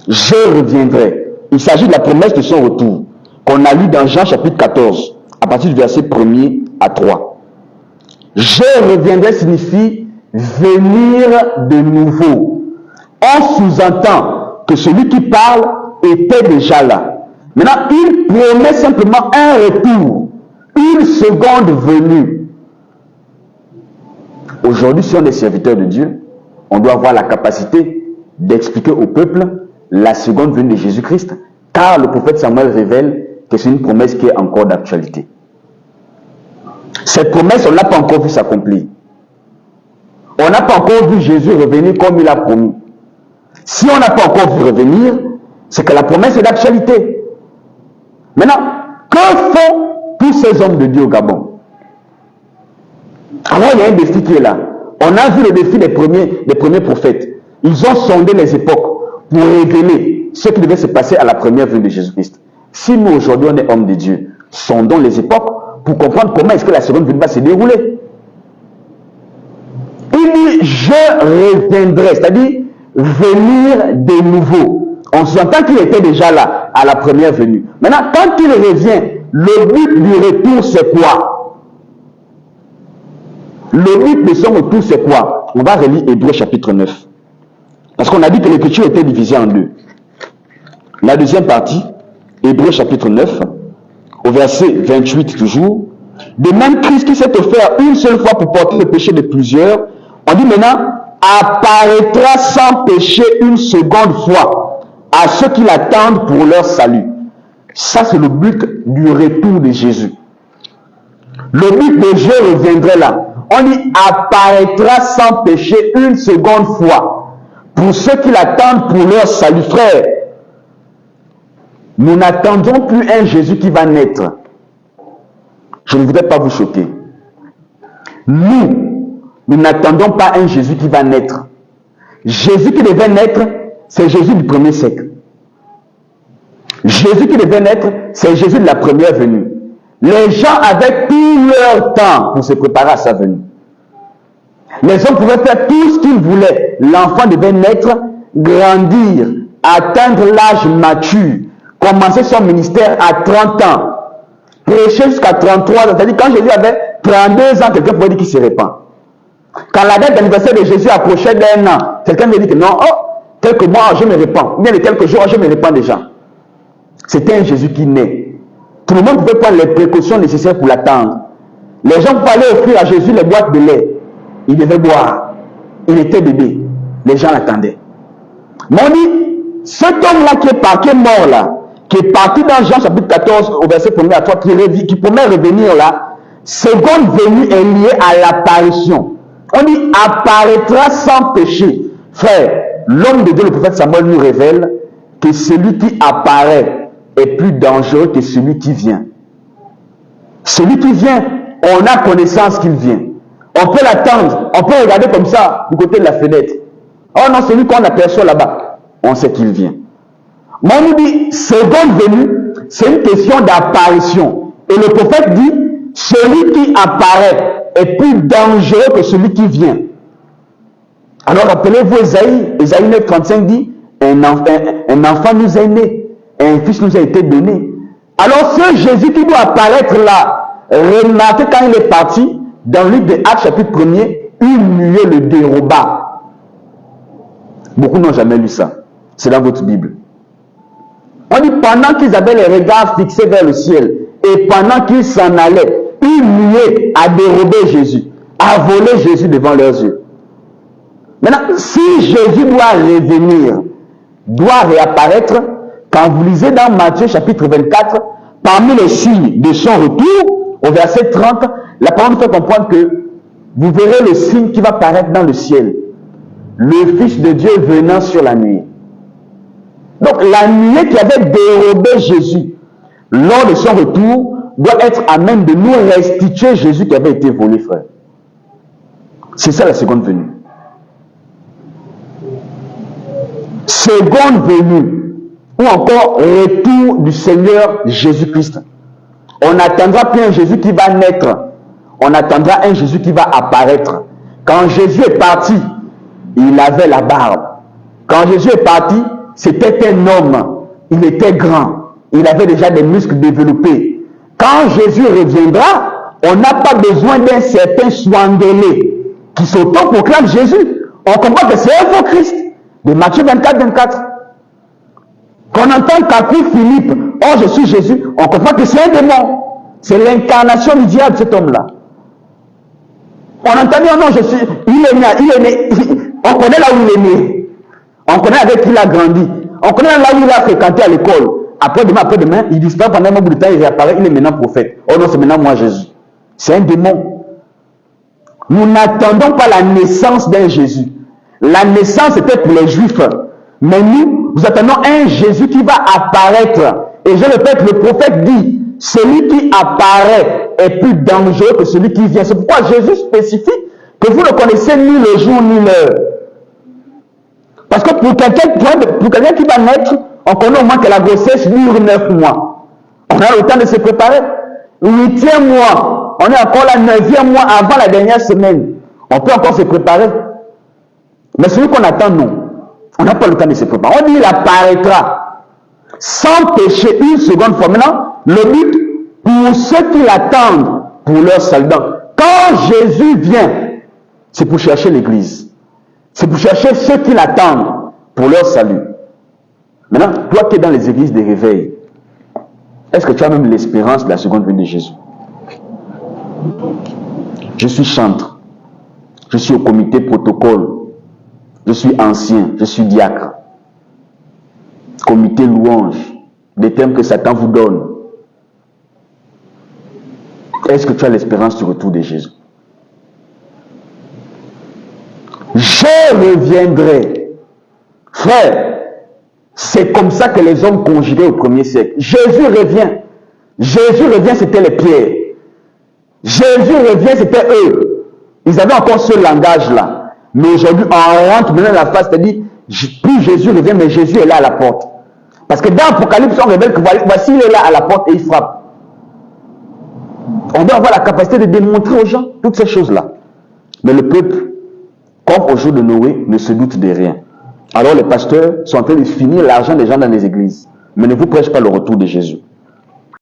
Je reviendrai. Il s'agit de la promesse de son retour, qu'on a lu dans Jean chapitre 14, à partir du verset 1er à 3. Je reviendrai signifie venir de nouveau. On sous-entend que celui qui parle était déjà là. Maintenant, il promet simplement un retour, une seconde venue. Aujourd'hui, si on est serviteur de Dieu, on doit avoir la capacité d'expliquer au peuple la seconde venue de Jésus-Christ, car le prophète Samuel révèle que c'est une promesse qui est encore d'actualité. Cette promesse, on n'a pas encore vu s'accomplir. On n'a pas encore vu Jésus revenir comme il a promis. Si on n'a pas encore vu revenir, c'est que la promesse est d'actualité. Maintenant, que font tous ces hommes de Dieu au Gabon? Alors, il y a un défi qui est là. On a vu le défi des premiers prophètes. Ils ont sondé les époques pour révéler ce qui devait se passer à la première venue de Jésus-Christ. Si nous, aujourd'hui, on est hommes de Dieu, sondons les époques pour comprendre comment est-ce que la seconde venue va se dérouler. Il dit, je reviendrai, c'est-à-dire venir de nouveau. On s'entend qu'il était déjà là, à la première venue. Maintenant, quand il revient, le but du retour, c'est quoi? Le but de son retour, c'est quoi? On va relire Hébreux chapitre 9. Parce qu'on a dit que l'écriture était divisée en deux. La deuxième partie, Hébreux chapitre 9, au verset 28 toujours. De même, Christ qui s'est offert une seule fois pour porter le péché de plusieurs, on dit maintenant, apparaîtra sans péché une seconde fois à ceux qui l'attendent pour leur salut. Ça, c'est le but du retour de Jésus. Le but de Dieu reviendrait là. On dit apparaîtra sans péché une seconde fois pour ceux qui l'attendent pour leur salut. Frère, nous n'attendons plus un Jésus qui va naître. Je ne voudrais pas vous choquer. Nous n'attendons pas un Jésus qui va naître. Jésus qui devait naître, c'est Jésus du premier siècle. Jésus qui devait naître, c'est Jésus de la première venue. Les gens avaient tout leur temps pour se préparer à sa venue. Les hommes pouvaient faire tout ce qu'ils voulaient. L'enfant devait naître, grandir, atteindre l'âge mature, commencer son ministère à 30 ans, prêcher jusqu'à 33 ans. C'est-à-dire quand Jésus avait 32 ans, quelqu'un pouvait dire qu'il se répand. Quand la date d'anniversaire de Jésus approchait d'1 an, quelqu'un me dit que non, quelques mois, je me répands. Bien de quelques jours, je me répands déjà. C'était un Jésus qui naît. Tout le monde pouvait prendre les précautions nécessaires pour l'attendre. Les gens pouvaient aller offrir à Jésus les boîtes de lait. Il devait boire. Il était bébé. Les gens l'attendaient. Mais on dit, cet homme-là qui est mort là, qui est parti dans Jean chapitre 14 au verset 1er à 3, qui promet revenir là, seconde venue est liée à l'apparition. On dit apparaîtra sans péché. Frère, l'homme de Dieu, le prophète Samuel, nous révèle que celui qui apparaît est plus dangereux que celui qui vient. Celui qui vient, on a connaissance qu'il vient. On peut l'attendre, on peut regarder comme ça du côté de la fenêtre. Oh non, celui qu'on aperçoit là-bas, on sait qu'il vient. Mais on nous dit, seconde venue, c'est une question d'apparition. Et le prophète dit, celui qui apparaît est plus dangereux que celui qui vient. Alors rappelez-vous Ésaïe 9, 35 dit, un enfant nous est né, un fils nous a été donné. Alors ce Jésus qui doit apparaître là, remarquez quand il est parti, dans le livre de Actes chapitre 1er, une nuée le déroba. Beaucoup n'ont jamais lu ça. C'est dans votre Bible. On dit pendant qu'ils avaient les regards fixés vers le ciel, et pendant qu'ils s'en allaient, une nuée a dérobé Jésus, a volé Jésus devant leurs yeux. Maintenant, si Jésus doit revenir, doit réapparaître, quand vous lisez dans Matthieu chapitre 24, parmi les signes de son retour, au verset 30, la parole nous fait comprendre que vous verrez le signe qui va paraître dans le ciel. Le Fils de Dieu venant sur la nuée. Donc la nuée qui avait dérobé Jésus lors de son retour doit être à même de nous restituer Jésus qui avait été volé, frère. C'est ça la seconde venue. Seconde venue, ou encore retour du Seigneur Jésus-Christ. On n'attendra plus un Jésus qui va naître. On attendra un Jésus qui va apparaître. Quand Jésus est parti, il avait la barbe. Quand Jésus est parti, c'était un homme. Il était grand. Il avait déjà des muscles développés. Quand Jésus reviendra, on n'a pas besoin d'un certain Swangélé qui s'auto-proclame Jésus. On comprend que c'est un faux Christ. De Matthieu 24, 24. Qu'on entend qu'après Philippe, oh je suis Jésus, on comprend que c'est un démon. C'est l'incarnation du diable, cet homme-là. On entend dire, non, je suis, il est né, on connaît là où il est né. On connaît avec qui il a grandi. On connaît là où il a fréquenté à l'école. Après-demain, il disparaît pendant un bout de temps, il réapparaît, il est maintenant prophète. Oh non, c'est maintenant moi Jésus. C'est un démon. Nous n'attendons pas la naissance d'un Jésus. La naissance était pour les Juifs. Mais nous attendons un Jésus qui va apparaître. Et je répète, le prophète dit, celui qui apparaît est plus dangereux que celui qui vient. C'est pourquoi Jésus spécifie que vous ne connaissez ni le jour ni l'heure. Parce que pour quelqu'un qui va naître, on connaît au moins que la grossesse dure 9 mois. On a le temps de se préparer. 8e mois, on est encore là, 9e mois avant la dernière semaine. On peut encore se préparer. Mais celui qu'on attend, non. On n'a pas le temps de se préparer. On dit il apparaîtra sans péché une seconde fois. Maintenant, le but pour ceux qui l'attendent, pour leur salut. Quand Jésus vient, c'est pour chercher l'église. C'est pour chercher ceux qui l'attendent pour leur salut. Maintenant, toi qui es dans les églises des réveils, est-ce que tu as même l'espérance de la seconde venue de Jésus? Je suis chantre. Je suis au comité protocole. Je suis ancien. Je suis diacre. Comité louange. Des termes que Satan vous donne. Est-ce que tu as l'espérance du retour de Jésus? Je reviendrai. Frère, c'est comme ça que les hommes conjuguaient au 1er siècle. Jésus revient. Jésus revient, c'était les pierres. Jésus revient, c'était eux. Ils avaient encore ce langage-là. Mais aujourd'hui, on rentre maintenant dans la phase, c'est-à-dire, plus Jésus revient, mais Jésus est là à la porte. Parce que dans l'Apocalypse, on révèle que voici, il est là à la porte et il frappe. On doit avoir la capacité de démontrer aux gens toutes ces choses-là. Mais le peuple, comme au jour de Noé, ne se doute de rien. Alors les pasteurs sont en train de finir l'argent des gens dans les églises. Mais ne vous prêchez pas le retour de Jésus.